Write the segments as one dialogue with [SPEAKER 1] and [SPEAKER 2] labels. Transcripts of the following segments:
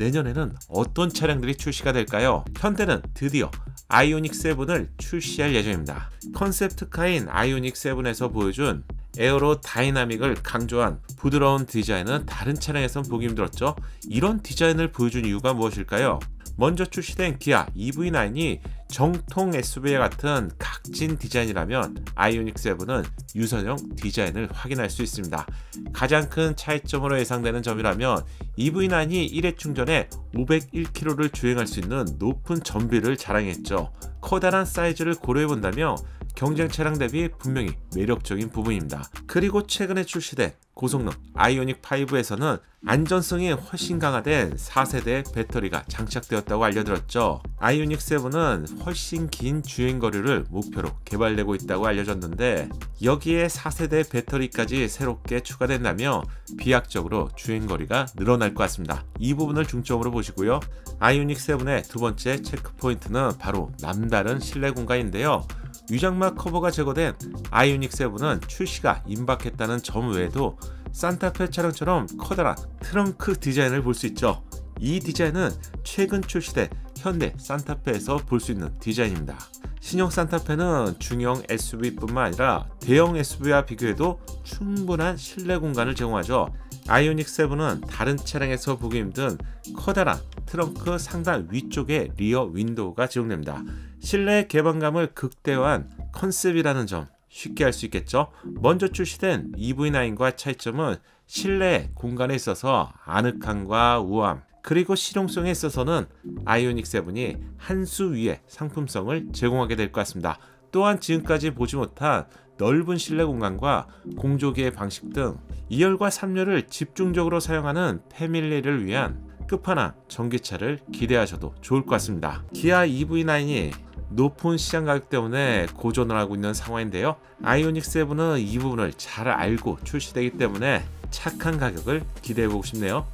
[SPEAKER 1] 내년에는 어떤 차량들이 출시가 될까요? 현대는 드디어 아이오닉 7을 출시할 예정입니다. 컨셉트카인 아이오닉 7에서 보여준 에어로 다이나믹을 강조한 부드러운 디자인은 다른 차량에선 보기 힘들었죠. 이런 디자인을 보여준 이유가 무엇일까요? 먼저 출시된 기아 EV9이 정통 SUV와 같은 각진 디자인이라면 아이오닉 7은 유선형 디자인을 확인할 수 있습니다. 가장 큰 차이점으로 예상되는 점이라면 EV9이 1회 충전에 501km를 주행할 수 있는 높은 전비를 자랑했죠. 커다란 사이즈를 고려해본다면 경쟁 차량 대비 분명히 매력적인 부분입니다. 그리고 최근에 출시된 고성능 아이오닉 5에서는 안전성이 훨씬 강화된 4세대 배터리가 장착되었다고 알려드렸죠. 아이오닉 7은 훨씬 긴 주행거리를 목표로 개발되고 있다고 알려졌는데 여기에 4세대 배터리까지 새롭게 추가된다면 비약적으로 주행거리가 늘어날 것 같습니다. 이 부분을 중점으로 보시고요. 아이오닉 7의 두 번째 체크포인트는 바로 남다른 실내 공간인데요. 위장막 커버가 제거된 아이오닉 7은 출시가 임박했다는 점 외에도 산타페 차량처럼 커다란 트렁크 디자인을 볼 수 있죠. 이 디자인은 최근 출시된 현대 산타페에서 볼 수 있는 디자인입니다. 신형 산타페는 중형 SUV뿐만 아니라 대형 SUV와 비교해도 충분한 실내 공간을 제공하죠. 아이오닉 7은 다른 차량에서 보기 힘든 커다란 트렁크 상단 위쪽에 리어 윈도우가 제공됩니다. 실내 개방감을 극대화한 컨셉이라는 점 쉽게 알 수 있겠죠. 먼저 출시된 EV9과 차이점은 실내 공간에 있어서 아늑함과 우아함, 그리고 실용성에 있어서는 아이오닉 7이 한 수 위의 상품성을 제공하게 될 것 같습니다. 또한 지금까지 보지 못한 넓은 실내 공간과 공조기의 방식 등 2열과 3열을 집중적으로 사용하는 패밀리를 위한 끝판왕 전기차를 기대하셔도 좋을 것 같습니다. 기아 EV9이 높은 시장 가격 때문에 고전을 하고 있는 상황인데요. 아이오닉 7은 이 부분을 잘 알고 출시되기 때문에 착한 가격을 기대해보고 싶네요.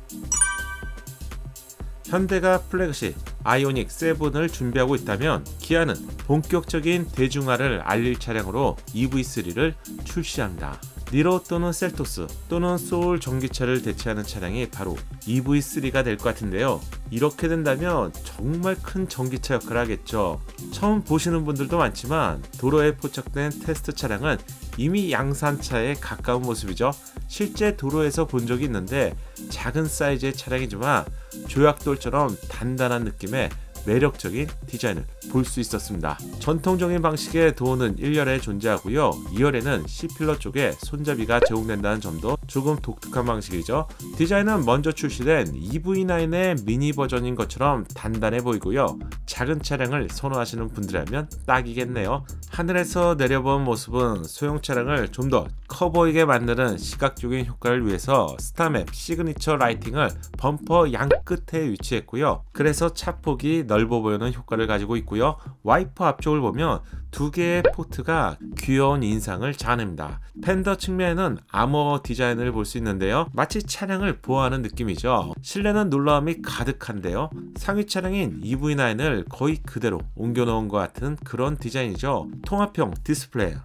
[SPEAKER 1] 현대가 플래그십 아이오닉 7을 준비하고 있다면 기아는 본격적인 대중화를 알릴 차량으로 EV3를 출시합니다. 니로 또는 셀토스 또는 소울 전기차를 대체하는 차량이 바로 EV3가 될 것 같은데요. 이렇게 된다면 정말 큰 전기차 역할을 하겠죠. 처음 보시는 분들도 많지만 도로에 포착된 테스트 차량은 이미 양산차에 가까운 모습이죠. 실제 도로에서 본 적이 있는데 작은 사이즈의 차량이지만 조약돌처럼 단단한 느낌의 매력적인 디자인을 볼 수 있었습니다. 전통적인 방식의 도어는 1열에 존재하고요. 2열에는 C필러 쪽에 손잡이가 제공된다는 점도 조금 독특한 방식이죠. 디자인은 먼저 출시된 EV9의 미니 버전인 것처럼 단단해 보이고요. 작은 차량을 선호하시는 분들이라면 딱이겠네요. 하늘에서 내려본 모습은 소형 차량을 좀 더 커 보이게 만드는 시각적인 효과를 위해서 스타맵 시그니처 라이팅을 범퍼 양 끝에 위치했고요. 그래서 차폭이 넓어 보이는 효과를 가지고 있고요. 와이퍼 앞쪽을 보면 두 개의 포트가 귀여운 인상을 자아냅니다. 팬더 측면에는 아머 디자인을 볼 수 있는데요. 마치 차량을 보호하는 느낌이죠. 실내는 놀라움이 가득한데요. 상위 차량인 EV9을 거의 그대로 옮겨놓은 것 같은 그런 디자인이죠. 통합형 디스플레이.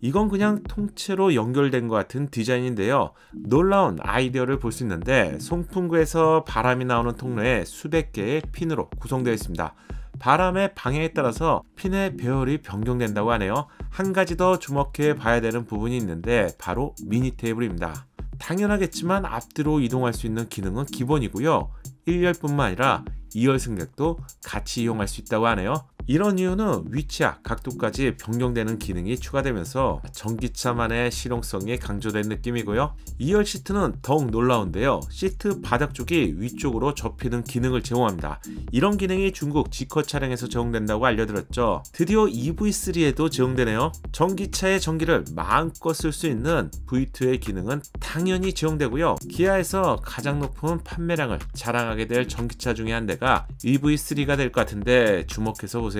[SPEAKER 1] 이건 그냥 통째로 연결된 것 같은 디자인인데요. 놀라운 아이디어를 볼 수 있는데 송풍구에서 바람이 나오는 통로에 수백 개의 핀으로 구성되어 있습니다. 바람의 방향에 따라서 핀의 배열이 변경된다고 하네요. 한 가지 더 주목해 봐야 되는 부분이 있는데 바로 미니 테이블입니다. 당연하겠지만 앞뒤로 이동할 수 있는 기능은 기본이고요. 1열뿐만 아니라 2열 승객도 같이 이용할 수 있다고 하네요. 이런 이유는 위치와 각도까지 변경되는 기능이 추가되면서 전기차만의 실용성이 강조된 느낌이고요. 2열 시트는 더욱 놀라운데요. 시트 바닥 쪽이 위쪽으로 접히는 기능을 제공합니다. 이런 기능이 중국 지커 차량에서 제공된다고 알려드렸죠. 드디어 EV3에도 제공되네요. 전기차의 전기를 마음껏 쓸 수 있는 V2의 기능은 당연히 제공되고요. 기아에서 가장 높은 판매량을 자랑하게 될 전기차 중에 한 대가 EV3가 될 것 같은데 주목해서 보세요.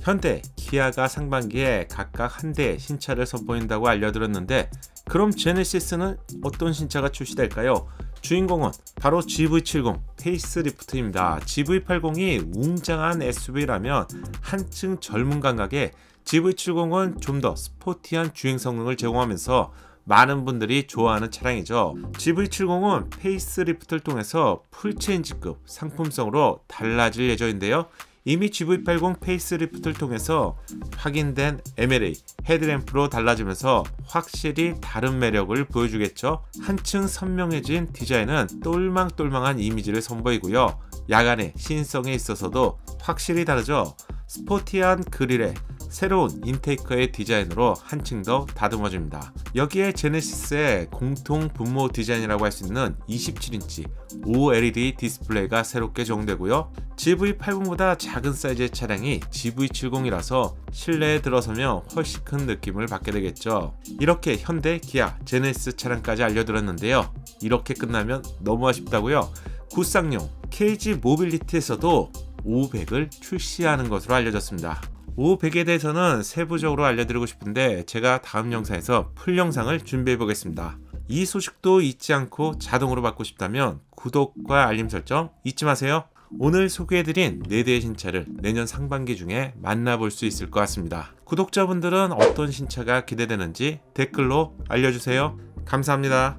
[SPEAKER 1] 현대, 기아가 상반기에 각각 한 대의 신차를 선보인다고 알려드렸는데 그럼 제네시스는 어떤 신차가 출시될까요? 주인공은 바로 GV70 페이스리프트입니다. GV80이 웅장한 SUV라면 한층 젊은 감각의 GV70은 좀 더 스포티한 주행 성능을 제공하면서 많은 분들이 좋아하는 차량이죠. GV70은 페이스리프트를 통해서 풀체인지급 상품성으로 달라질 예정인데요. 이미 GV80 페이스리프트를 통해서 확인된 MLA 헤드램프로 달라지면서 확실히 다른 매력을 보여주겠죠. 한층 선명해진 디자인은 똘망똘망한 이미지를 선보이고요. 야간의 시인성에 있어서도 확실히 다르죠. 스포티한 그릴에 새로운 인테이크의 디자인으로 한층 더 다듬어집니다. 여기에 제네시스의 공통 분모 디자인이라고 할 수 있는 27인치 OLED 디스플레이가 새롭게 적용되고요. GV80보다 작은 사이즈의 차량이 GV70이라서 실내에 들어서면 훨씬 큰 느낌을 받게 되겠죠. 이렇게 현대, 기아, 제네시스 차량까지 알려드렸는데요. 이렇게 끝나면 너무 아쉽다고요? 구쌍용 KG 모빌리티에서도 500을 출시하는 것으로 알려졌습니다. 500에 대해서는 세부적으로 알려드리고 싶은데 제가 다음 영상에서 풀 영상을 준비해 보겠습니다. 이 소식도 잊지 않고 자동으로 받고 싶다면 구독과 알림 설정 잊지 마세요. 오늘 소개해드린 4대의 신차를 내년 상반기 중에 만나볼 수 있을 것 같습니다. 구독자분들은 어떤 신차가 기대되는지 댓글로 알려주세요. 감사합니다.